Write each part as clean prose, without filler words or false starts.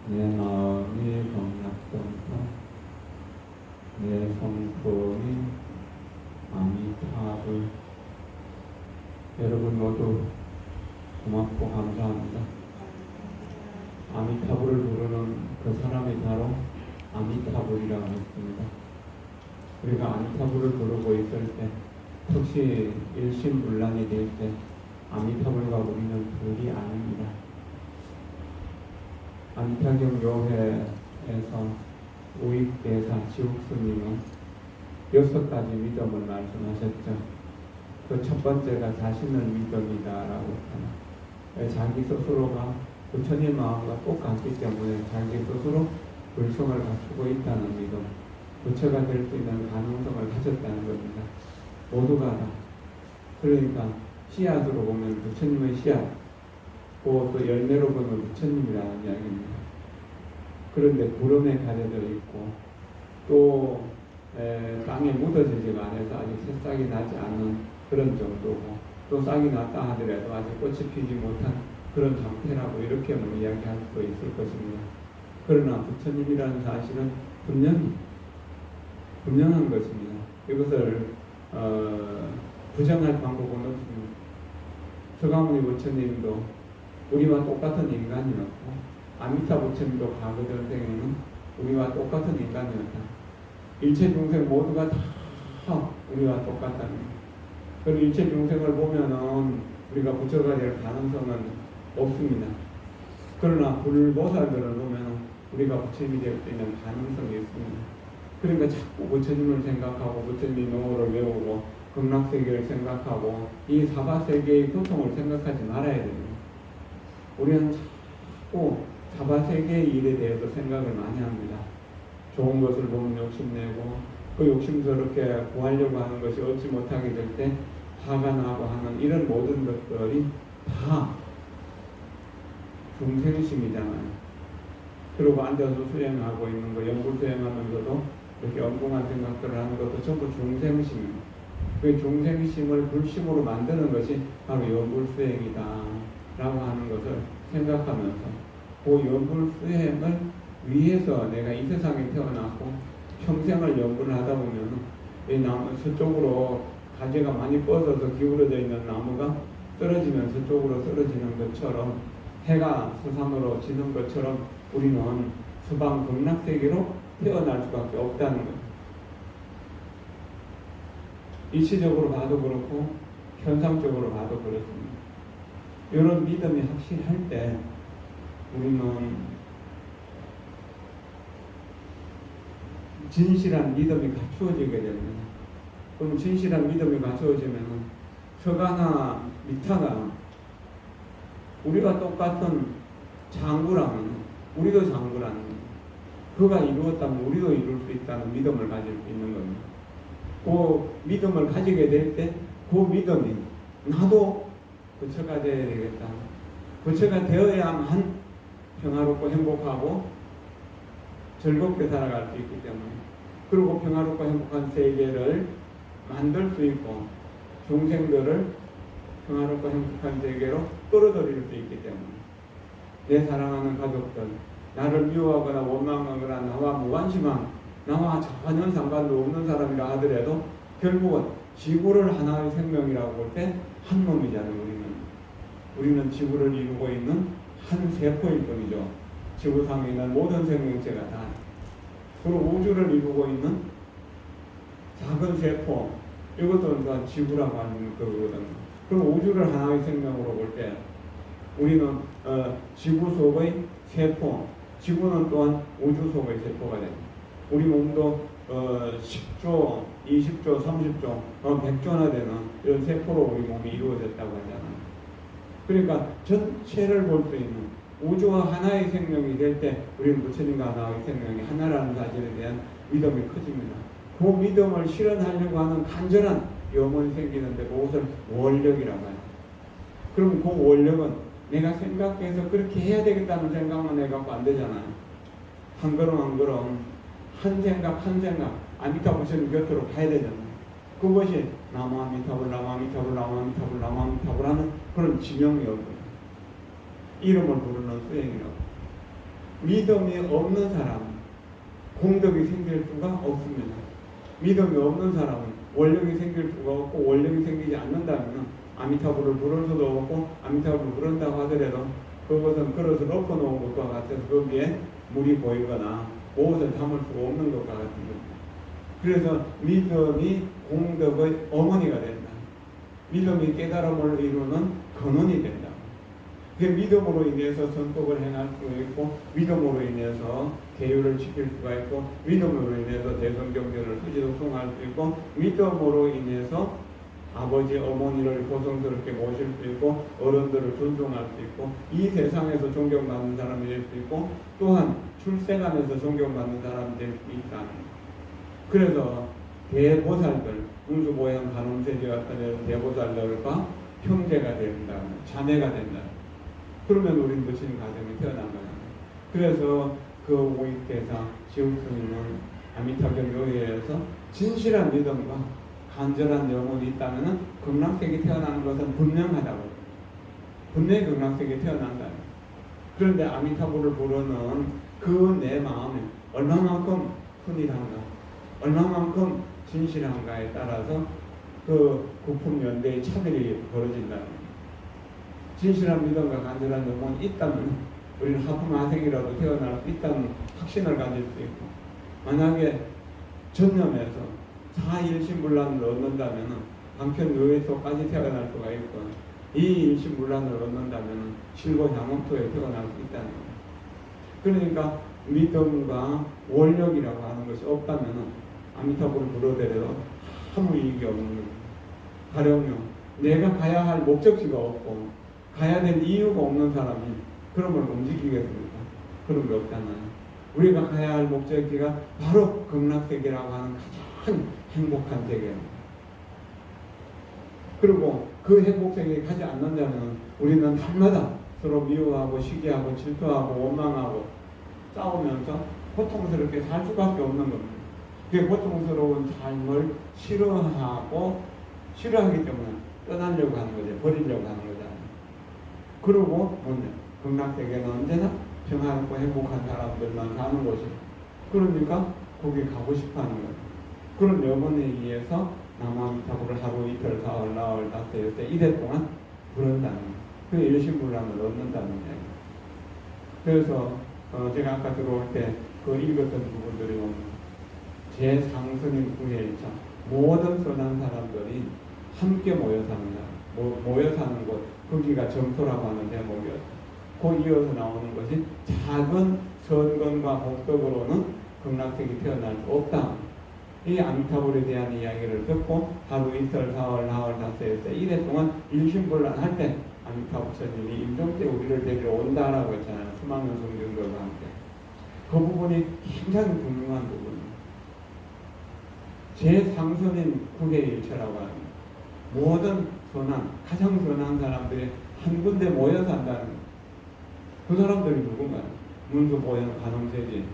내 마음이 경락동터 내 성품이 아미타불. 여러분 모두 고맙고 감사합니다. 아미타불을 부르는 그 사람이 바로 아미타불이라고 했습니다. 우리가 아미타불을 부르고 있을 때, 혹시 일심불란이 될 때 아미타불과 우리는 둘이 아닙니다. 안타경 교회에서 우익대사 지옥스님은 6가지 믿음을 말씀하셨죠. 그 첫 번째가 자신을 믿음이다라고 했잖아요. 자기 스스로가 부처님 마음과 똑같기 때문에 자기 스스로 불성을 갖추고 있다는 믿음, 부처가 될 수 있는 가능성을 가졌다는 겁니다. 모두가 다. 그러니까 씨앗으로 보면 부처님의 씨앗, 또 열매로 보면 부처님이라는 이야기입니다. 그런데 구름에 가려져 있고 또 땅에 묻어지지가 않아서 아직 새싹이 나지 않는 그런 정도고, 또 싹이 났다 하더라도 아직 꽃이 피지 못한 그런 상태라고 이렇게 이야기할 수 있을 것입니다. 그러나 부처님이라는 사실은 분명한 것입니다. 이것을 부정할 방법은 없습니다. 서가모니 부처님도 우리와 똑같은 인간이었고, 아미타 부처님도 과거 전생에는 우리와 똑같은 인간이었다. 일체 중생 모두가 다 우리와 똑같다는. 그리고 일체 중생을 보면은 우리가 부처가 될 가능성은 없습니다. 그러나 불보살들을 보면은 우리가 부처님이 될 수 있는 가능성이 있습니다. 그러니까 자꾸 부처님을 생각하고 부처님 노를 외우고 극락세계를 생각하고 이 사바세계의 고통을 생각하지 말아야 됩니다. 우리는 자꾸 사바세계의 일에 대해서 생각을 많이 합니다. 좋은 것을 보면 욕심내고, 그 욕심스럽게 구하려고 하는 것이 얻지 못하게 될 때 화가 나고 하는 이런 모든 것들이 다 중생심이잖아요. 그리고 앉아서 수행하고 있는 거, 연불 수행하면서도 이렇게 엉뚱한 생각들을 하는 것도 전부 중생심입니다. 그 중생심을 불심으로 만드는 것이 바로 연불 수행이다 라고 하는 것을 생각하면서, 그 연불 수행을 위해서 내가 이 세상에 태어났고 평생을 연구를 하다 보면 이 나무 서쪽으로 가지가 많이 뻗어서 기울어져 있는 나무가 떨어지면 서쪽으로 떨어지는 것처럼, 해가 서상으로 지는 것처럼 우리는 서방 극락세계로 태어날 수밖에 없다는 거예요. 이치적으로 봐도 그렇고 현상적으로 봐도 그렇습니다. 이런 믿음이 확실할 때 우리는 진실한 믿음이 갖추어지게 됩니다. 그럼 진실한 믿음이 갖추어지면 서가나 미타가 우리가 똑같은 장구라면 우리도 장구라는 거예요. 그가 이루었다면 우리도 이룰 수 있다는 믿음을 가질 수 있는 겁니다. 그 믿음을 가지게 될 때 그 믿음이 나도 부처가 되어야 되겠다. 부처가 되어야만 평화롭고 행복하고 즐겁게 살아갈 수 있기 때문에, 그리고 평화롭고 행복한 세계를 만들 수 있고 중생들을 평화롭고 행복한 세계로 끌어들일 수 있기 때문에, 내 사랑하는 가족들, 나를 미워하거나 원망하거나 나와 무관심한, 나와 전혀 상관도 없는 사람이라 하더라도 결국은 지구를 하나의 생명이라고 볼 때 한 몸이잖아요. 우리는 지구를 이루고 있는 한 세포일 뿐이죠. 지구상에 있는 모든 생명체가 다. 그리고 우주를 이루고 있는 작은 세포, 이것도 또한 지구라고 하는 거거든요. 그럼 우주를 하나의 생명으로 볼 때 우리는 지구 속의 세포, 지구는 또한 우주 속의 세포가 됩니다. 우리 몸도 10조, 20조, 30조, 100조나 되는 이런 세포로 우리 몸이 이루어졌다고 하잖아요. 그러니까 전체를 볼 수 있는 우주와 하나의 생명이 될 때 우리는 부처님과 하나의 생명이 하나라는 사실에 대한 믿음이 커집니다. 그 믿음을 실현하려고 하는 간절한 염원이 생기는데 그것을 원력이라고 해요. 그럼 그 원력은 내가 생각해서 그렇게 해야 되겠다는 생각만 해갖고 안 되잖아요. 한 걸음 한 걸음, 한 생각 한 생각 아미타 부처님 곁으로 가야 되잖아요. 그것이 나무아미타불 나무아미타불 나무아미타불 나무아미타불 하는 그런 지명이었고요. 이름을 부르는 수행이라고. 믿음이 없는 사람은 공덕이 생길 수가 없습니다. 믿음이 없는 사람은 원력이 생길 수가 없고, 원력이 생기지 않는다면 아미타불을 부를 수도 없고, 아미타불을 부른다고 하더라도 그것은 그릇을 엎어놓은 것과 같아서 거기에 물이 보이거나 무엇을 담을 수가 없는 것과 같은 겁니다. 그래서 믿음이 공덕의 어머니가 된다. 믿음이 깨달음을 이루는 근원이 된다. 그 믿음으로 인해서 선법을 행할 수 있고, 믿음으로 인해서 계율을 지킬 수가 있고, 믿음으로 인해서 대성경전을 수지독송할 수 있고, 믿음으로 인해서 아버지 어머니를 고성스럽게 모실 수 있고, 어른들을 존중할 수 있고, 이 세상에서 존경받는 사람이 될 수 있고, 또한 출세간에서 존경받는 사람이 될 수 있다. 그래서 대보살들, 운수보양 간음세제 같은 대보살들과 형제가 된다, 자매가 된다. 그러면 우리는 부처님 가정에 태어난 거예요. 그래서 그 오익대사 지옥스님은 아미타불 묘회에서 진실한 믿음과 간절한 영혼이 있다면 극락세계 태어나는 것은 분명하다고. 분명히 극락세계에 태어난다. 그런데 아미타불을 부르는 그 내 마음에 얼마만큼 순일한가, 얼마만큼 진실한가에 따라서 그 국품연대의 차별이 벌어진다. 진실한 믿음과 간절한 영혼이 있다면 우리는 하품하생이라도 태어날 수 있다는 확신을 가질 수 있고, 만약에 전념해서 사일신불란을 얻는다면 방편의회소까지 태어날 수가 있고, 이 일신불란을 얻는다면 실고향원토에 태어날 수 있다는 거예요. 그러니까 믿음과 원력이라고 하는 것이 없다면 아미타불을 부르더라도 아무 이익이 없는 거예요. 가령요, 내가 가야 할 목적지가 없고 가야 될 이유가 없는 사람이 그런 걸 움직이겠습니까? 그런 게 없잖아요. 우리가 가야 할 목적지가 바로 극락세계라고 하는 가장 행복한 세계입니다. 그리고 그 행복세계에 가지 않는다면 우리는 날마다 서로 미워하고 시기하고 질투하고 원망하고 싸우면서 고통스럽게 살 수밖에 없는 겁니다. 그 고통스러운 삶을 싫어하기 때문에 떠나려고 하는 거죠. 버리려고 하는 거잖아요. 그리고 극락세계는 언제나 평안하고 행복한 사람들만 사는 곳이고, 그러니까 거기 가고 싶어하는 거예요. 그런 여건에 의해서 남아미타불을 하루 이틀 사흘 나흘 닷새 여태 이래 동안 부른다는 거예요. 그 일신불란을 얻는다는 거예요. 그래서 제가 아까 들어올 때 그 읽었던 부분들이 제3스님 구해일차 모든 선한 사람들이 함께 모여 사는 곳, 거기가 정토라고 하는 대목이었어요. 그 이어서 나오는 것이 작은 선건과 복덕으로는 극락세계 태어날 수 없다. 이 아미타불에 대한 이야기를 듣고 하루 이틀 사흘 나흘 닷새 여태 이래 동안 일신불란 할 때 아미타불스님이 임종때 우리를 데리러 온다라고 했잖아요. 수많은 성중들과 함께. 그 부분이 굉장히 중요한 부분입니다. 제3선인 구해일체라고 합니다. 모든 선한, 가장 선한 사람들이 한 군데 모여 산다는 그 사람들이 누군가요? 문수보양 간음세제,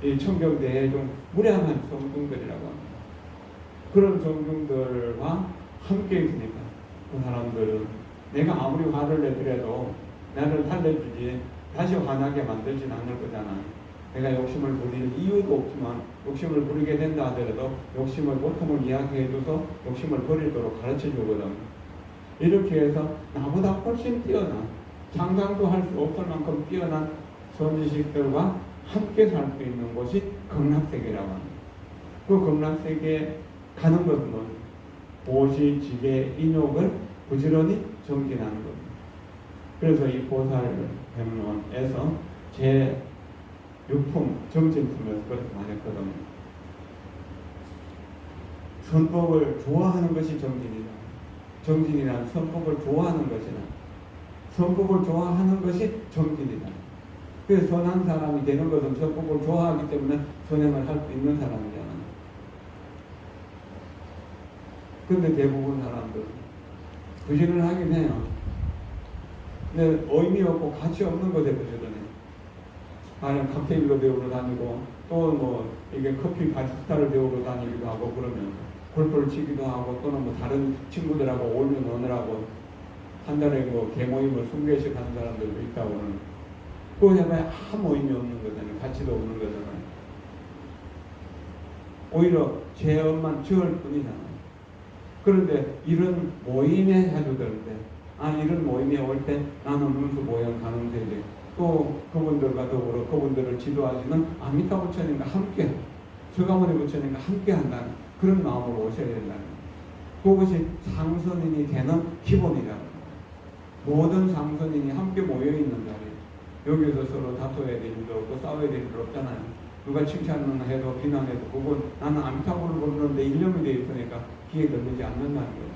이 청경대에 좀 무량한 성중들이라고 합니다. 그런 성중들과 함께 있으니까 그 사람들은 내가 아무리 화를 내더라도 나를 달래주지 다시 화나게 만들진 않을 거잖아요. 내가 욕심을 부릴 이유도 없지만 욕심을 부리게 된다 하더라도 욕심의 고통을 이야기해줘서 욕심을 버리도록 가르쳐주거든. 이렇게 해서 나보다 훨씬 뛰어난, 상상도 할 수 없을 만큼 뛰어난 선지식들과 함께 살 수 있는 곳이 극락세계라고 합니다. 그 극락세계에 가는 것은 보시, 지계, 인욕을 부지런히 정진하는 겁니다. 그래서 이 보살백론에서 제6품 정진품에서 그렇게 말했거든요. 선법을 좋아하는 것이 정진이다. 정진이란 선법을 좋아하는 것이다. 선법을 좋아하는 것이 정진이다. 그래서 선한 사람이 되는 것은 선법을 좋아하기 때문에 선행을 할 수 있는 사람이잖아요. 그런데 대부분 사람들은 부지런을 하긴 해요. 근데 의미 없고 가치 없는 것에 부지런해요. 아니면 칵테일로 배우러 다니고 또 이게 커피 바리스타를 배우러 다니기도 하고, 그러면 골프를 치기도 하고, 또는 다른 친구들하고 어울려 노느라고 한 달에 개모임을 20개씩 하는 사람들도 있다고는. 그거 해봐야 아무 의미 없는 거잖아요. 가치도 없는 거잖아요. 오히려 죄업만 지을 뿐이잖아요. 그런데 이런 모임에 자주 되는데, 이런 모임에 올 때 나는 문수 모형 가능되지. 또 그분들과 더불어 그분들을 지도하시는 아미타 부처님과 함께, 서가모니 부처님과 함께 한다는 그런 마음으로 오셔야 된다는 거예요. 그것이 상선인이 되는 기본이라고. 모든 상선인이 함께 모여있는 자리에 여기서 서로 다퉈야 될 일도 없고 싸워야 될 일도 없잖아요. 누가 칭찬을 해도 비난해도 그건 나는 아미타불을 부르는데 일념이 되어 있으니까 귀에 들리지 않는다는 거예요.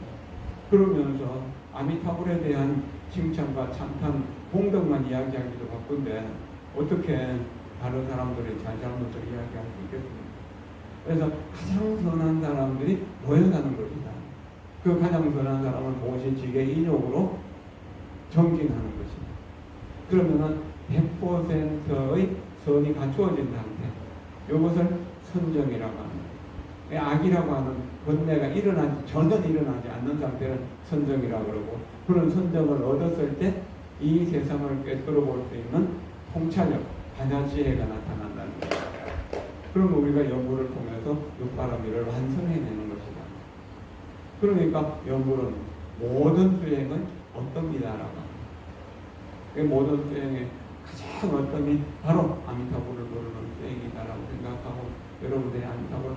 그러면서 아미타불에 대한 칭찬과 찬탄, 공덕만 이야기하기도 바쁜데 어떻게 다른 사람들이 잘못을 이야기할 수 있겠습니까? 그래서 가장 선한 사람들이 모여가는 겁니다. 그 가장 선한 사람은 보시지게 인욕으로 정진하는 것입니다. 그러면은 100%의 선이 갖추어진 상태, 이것을 선정이라고 합니다. 악이라고 하는 번뇌가 전혀 일어나지 않는 상태를 선정이라고 그러고, 그런 선정을 얻었을 때 이 세상을 꿰뚫어 볼 수 있는 통찰력, 반야지혜가 나타난다는 거예요. 그럼 우리가 연구를 통해서 육바라밀을 완성해내는 것이다. 그러니까 연구는 모든 수행은 어떻니다라고 합니다. 모든 수행의 가장 어떤이 바로 아미타불을 부르는 수행이다라고 생각하고 여러분들이 아미타불을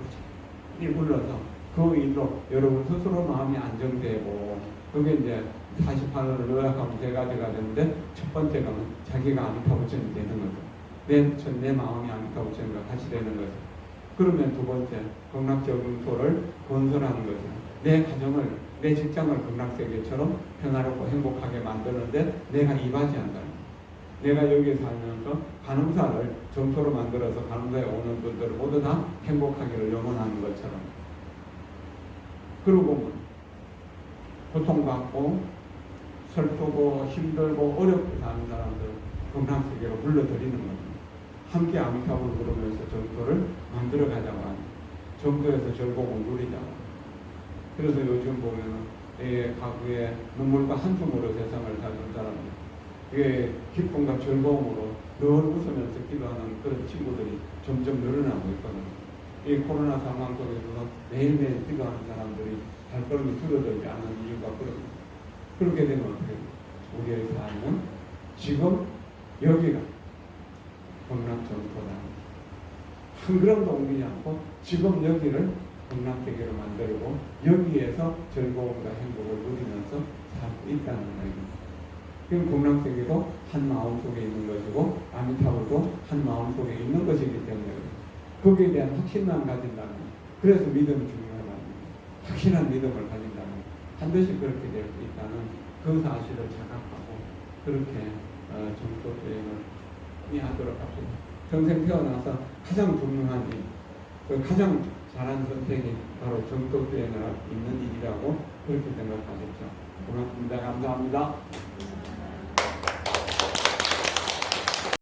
꾸준히 불러서 그 일로 여러분 스스로 마음이 안정되고, 그게 이제 48원을 요약하면 세 가지가 되는데, 첫 번째가 자기가 아미타불처럼 되는 거죠. 내 마음이 아미타불처럼과 같이 되는 거죠. 그러면 두 번째, 극락적응토를 건설하는 거죠. 내 가정을, 내 직장을 극락세계처럼 평화롭고 행복하게 만드는데 내가 이바지한다는 거예요. 내가 여기에 살면서 간음사를 정토로 만들어서 간음사에 오는 분들을 모두 다 행복하기를 염원하는 것처럼. 그러고 고통받고 슬프고 힘들고 어렵게 사는 사람들 극락세계로 불러들이는 겁니다. 함께 아미타불을 부르면서 정토를 만들어가자고 합니다. 정토에서 즐거움을 누리자고. 그래서 요즘 보면은 가구에 눈물과 한숨으로 세상을 사는 사람들, 기쁨과 즐거움으로 늘 웃으면서 기도하는 그런 친구들이 점점 늘어나고 있거든요. 이 코로나 상황 속에서 매일매일 기도하는 사람들이 발걸음이 줄어들지 않는 이유가 그렇습니다. 그렇게 되면 어떻게 돼요? 우리의 삶은 지금 여기가 극락정토다. 한 걸음도 옮기지 않고 지금 여기를 극락세계로 만들고 여기에서 즐거움과 행복을 누리면서 살고 있다는 얘기입니다. 그럼 극락세계도 한 마음 속에 있는 것이고 아미타불도 한 마음 속에 있는 것이기 때문에 거기에 대한 확신만 가진다면, 그래서 믿음이 중요하다는 거예요. 확실한 믿음을 가진다면 반드시 그렇게 될 수 있다는 그 사실을 자각하고 그렇게 정토 수행을 하도록 합시다. 평생 태어나서 가장 중요한 일, 가장 잘한 선택이 바로 정토 수행을 있는 일이라고 그렇게 생각하겠죠. 고맙습니다. 감사합니다.